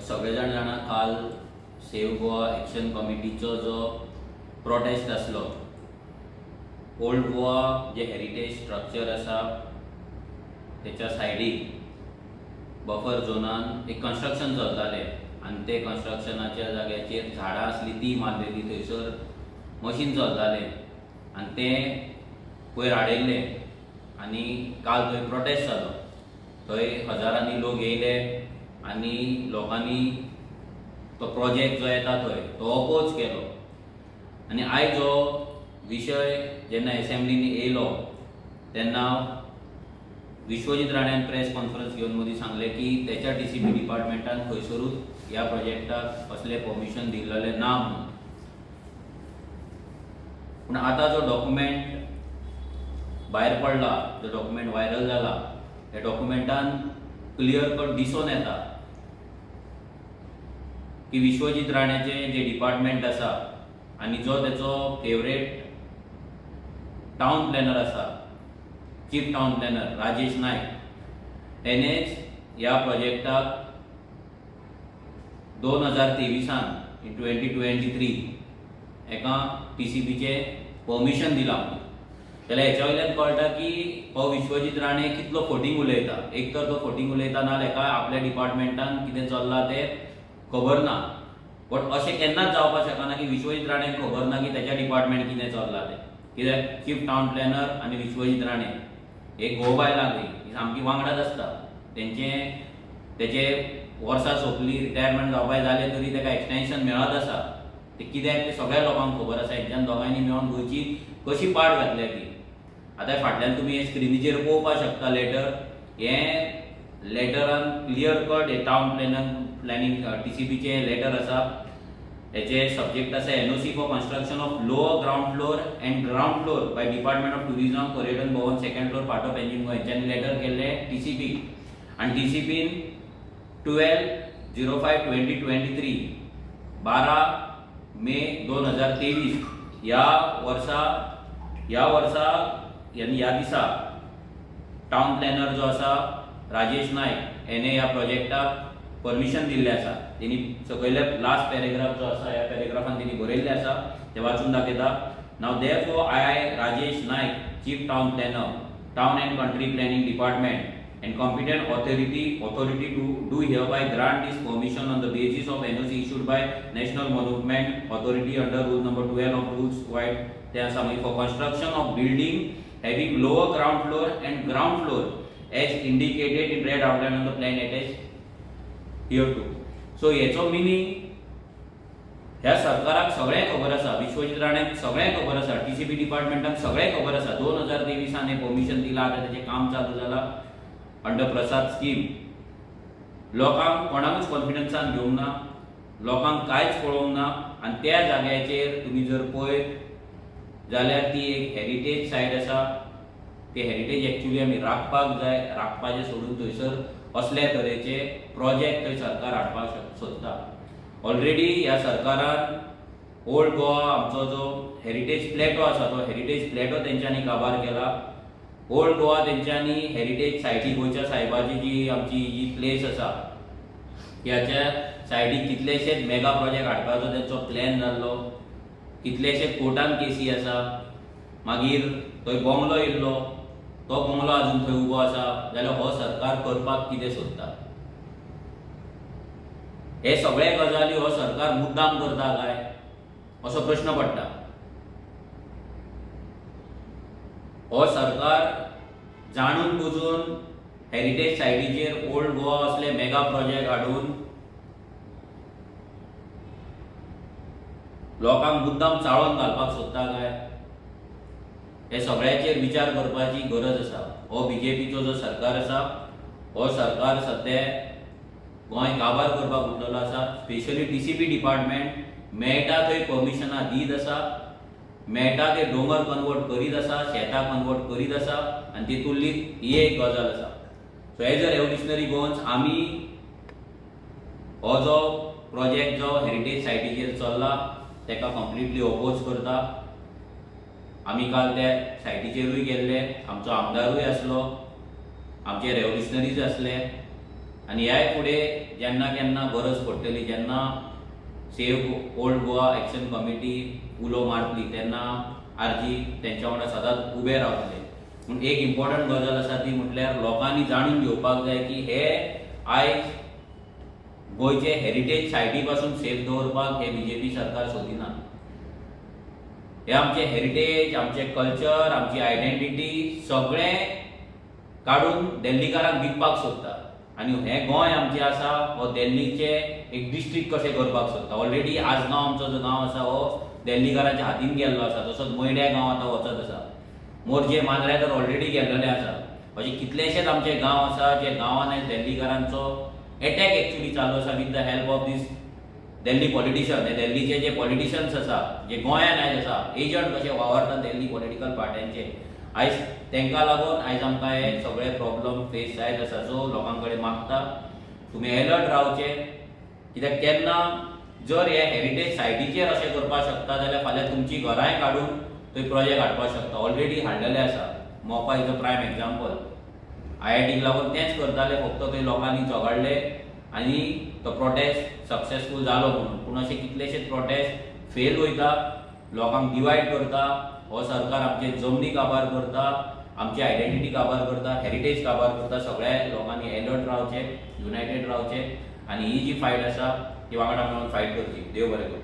सगळे जाणां काल सेव्ह गोवा एक्शन कमिटीचो जो प्रोटेस्ट आसलो, ओल्ड गोवा जे हेरिटेज स्ट्रक्चर आसा त्याच्या सायडीक बफर झोनान एक कन्स्ट्रक्शन चलतालें आनी ते कन्स्ट्रक्शनाच्या जाग्याचेर झाडां आसली ती मारलेली, थंयसर मशीन चलतालें आनी तें वयर हाडयल्लें आनी काल थंय प्रोटेस्ट जालो. थंय हजारांनी लोक येयले आनी लोकांनी तो प्रोजेक्ट जो येता थंय तो ऑपोज केलो. आनी आयज हो विशय जेन्ना एसेंब्लीनी येयलो तेन्ना विश्वजीत राण्यान प्रेस कॉन्फरन्स घेवन मदीं सांगलें की तेच्या DCP डिपार्टमेंटान खंयसरूच ह्या प्रोजेक्टाक असलें परमिशन दिल्लेलें ना म्हणून. पूण आतां जो डॉक्युमेंट भायर पडला, जो डॉक्युमेंट व्हायरल जाला, त्या डॉक्युमेंटान क्लियर कट दिसून येता की विश्वजीत राण्याचें जे डिपार्टमेंट आसा आनी जो तेचो फेवरेट टावन प्लॅनर आसा, चीफ टावन प्लॅनर राजेश नायक, हेणेच ह्या प्रोजेक्टाक 2023 in 2023 एका TCPचें परमिशन दिलां. जाल्यार हेच्या वयल्यान कळटा की हो विश्वजीत राणे कितलो फोटींग उलयता. एक तर तो फोटींग उलयता नाल्यार हेका आपल्या डिपार्टमेंटान कितें चल्लां तें खबर ना. बट अशें केन्नाच जावपाक शकना की विश्वजीत राणेक खबर ना की तेच्या डिपार्टमेंट कितें चल्लां तें. कित्याक चीफ टावन प्लॅनर आनी विश्वजीत राणे हे घोव बायलां ही सामकी वांगडाच आसता. तेचे वर्सां सोंपलीं, रिटायरमेंट जावपाक जालें तरी तेका एक्सटेंशन मेळत आसा. ते कित्याक ते सगळ्या लोकांक खबर आसा. हेंच्यान दोगांयनी मेळोन गोंयची कशी पाड घातल्या ती. आतां फाटल्यान तुमी हे स्क्रिनीचेर पळोवपाक शकता लेटर. हें लेटरान क्लियर कट हे टावन प्लॅनिंग TCPचें लेटर आसा. हेचे सब्जेक्ट आसा NOC for construction of lower ground floor and ground floor by department of tourism, Paryatan Bhavan, second floor, part of एंजिन गोवा. हेंच्यांनी लेटर केल्लें TCP आनी TCPन 12/05/2023 12 मे 2023 ह्या वर्सा ह्या दिसा टावन प्लॅनर जो आसा राजेश नायक हेणे ह्या प्रोजेक्टाक परमिशन दिल्लें आसा. तेणी सकयले लास्ट पॅरेग्राफ जो आसा ह्या पॅरेग्राफान तेणी बरयल्लें आसा तें वाचून दाखयता. नाव therefore I Rajesh Naik, chief town planner, town and country planning department and competent authority to do hereby grant this permission on the basis of NOC issued by National Monument Authority under rule number 12 of rules wide for construction of building having lower ground floor and ground floor as indicated in red outline on the plan attached here too. So हेचो meaning ह्या सरकाराक सगळें खबर आसा, विश्वजीत राण्याक सगळें खबर आसा, TCP डिपार्टमेंटाक सगळें खबर आसा. 2023 हे परमिशन दिलां, आतां तेचें काम चालू जालां अंडर प्रसाद स्कीम. लोकांक कोणाकूच कॉन्फिडन्सान घेवंक ना, लोकांक कांयच कळोवंक ना. आनी त्या जाग्याचेर तुमी जर पळयत जाल्यार ती एक हेरिटेज सायट आसा. ते हेरिटेज एक्चुअली आमी राखपाक जाय. राखपाचें सोडून थंयसर असले तरेचे प्रोजेक्ट थंय सरकार हाडपाक सोदता. ऑलरेडी ह्या सरकारान ओल्ड गोवा आमचो जो हेरिटेज प्लॅटो आसा तो हेरिटेज प्लॅटो तेंच्यांनी काबार केला. ओल्ड गोवा तेंच्यांनी हेरिटेज सायटी गोंयच्या सायबाची जी आमची जी प्लेस आसा ह्याच्या सायडीक कितलेशेच मेगा प्रोजेक्ट हाडपाचो तेंचो प्लॅन जाल्लो. कितलेशेच कोर्टान केसी आसा. मागीर थंय बंगलो येयल्लो, तो बंगलो आजून थंय उबो आसा. जाल्यार हो सरकार करपाक कितें सोदता? हे सगळे गजाली हो सरकार मुद्दाम करता काय असो प्रश्न पडटा. हो सरकार जाणून बुजून हेरिटेज सायटीचेर ओल्ड गोवा असले मेगा प्रोजेक्ट हाडून लोकांक मुद्दाम चाळोन घालपाक सोदता काय? हे सगळ्याचेर विचार करपाची गरज आसा. हो BJPचो जो सरकार आसा हो सरकार सद्या गोंय काबार करपाक उठलेलो आसा. स्पेशली TCP डिपार्टमेंट मेळटा थंय परमिशनां दीत आसा, मेळटा ते दोंगर कन्वर्ट करीत आसा, शेतां कन्वर्ट करीत आसा आनी तितूंतली ही एक गजाल आसा. So as a revolutionary Goans आमी हो जो प्रोजेक्ट जो हेरिटेज सायटीचेर चल्ला तेका कंप्लिटली ऑपोज करता. आमी काल त्या सायटीचेरूय गेल्ले, आमचो आमदारूय आसलो, आमचे रेव्होल्युशनरीज आसले आनी ह्याय फुडें जेन्ना केन्ना गरज पडटली, जेन्ना save old Goa action committee उलो मारतली तेन्ना आरजी तेंच्या वांगडा सदांच उबे रावतले. पूण एक इम्पॉर्टंट गजाल आसा ती म्हटल्यार लोकांनी जाणून घेवपाक जाय की हे आयज गोंयचे हेरिटेज सायटी पासून सेफ दवरपाक हे बीजेपी सरकार सोदिना. हे आमचे हेरिटेज, आमचे कल्चर, आमची आयडेंटिटी सगळें काडून दिल्लीकारांक विकपाक सोदता. आनी हे गोंय आमचें आसा हो दिल्लीचे एक डिस्ट्रिक्ट कशें करपाक सोदता. ऑलरेडी आजगांव आमचो जो गांव आसा हो दिल्लीकारांच्या हातीन गेल्लो आसा. तसोच मैड्या गांव आतां वचत आसा. मोरजे मांद्रे तर ऑलरेडी गेल्लेले आसा. अशे कितलेशेच आमचे गांव आसा जे गांवान आयज दिल्लीकारांचो अटॅक एक्चुअली चालू आसा with the help of these Delhi politician. हे दिल्लीचे जे पॉलिटिशियन्स आसा जे गोंयान आयज आसा एजंट कशे वावरतात दिल्ली पॉलिटिकल पार्ट्यांचे, आयज तांकां लागून आयज आमकां हे सगळे प्रॉब्लम फेस जायत आसा. सो लोकां कडेन मागता तुमी अलर्ट रावचे, कित्याक केन्ना जर हे हेरिटेज सायटीचेर अशें करपाक शकता जाल्यार फाल्यां तुमची घरांय काडून थंय प्रोजेक्ट हाडपाक शकता. ऑलरेडी हाडलेले आसा. मोपा इज अ प्रायम एग्जाम्पल. IITक लागून तेंच करताले, फक्त थंय लोकांनी झगडले आनी तो प्रोटेस्ट सक्सेसफूल जालो म्हणून. पूण अशे कितलेशेच प्रोटेस्ट फेल वयता, लोकांक डिवायड करता. हो सरकार आमचे जमनी काबार करता, आमची आयडेंटिटी काबार करता, हेरिटेज काबार करता. सगळ्या लोकांनी अलर्ट रावचे, युनायटेड रावचे आनी ही जी फायट आसा ती वांगडा मेळून फायट करची. देव बरें करूं.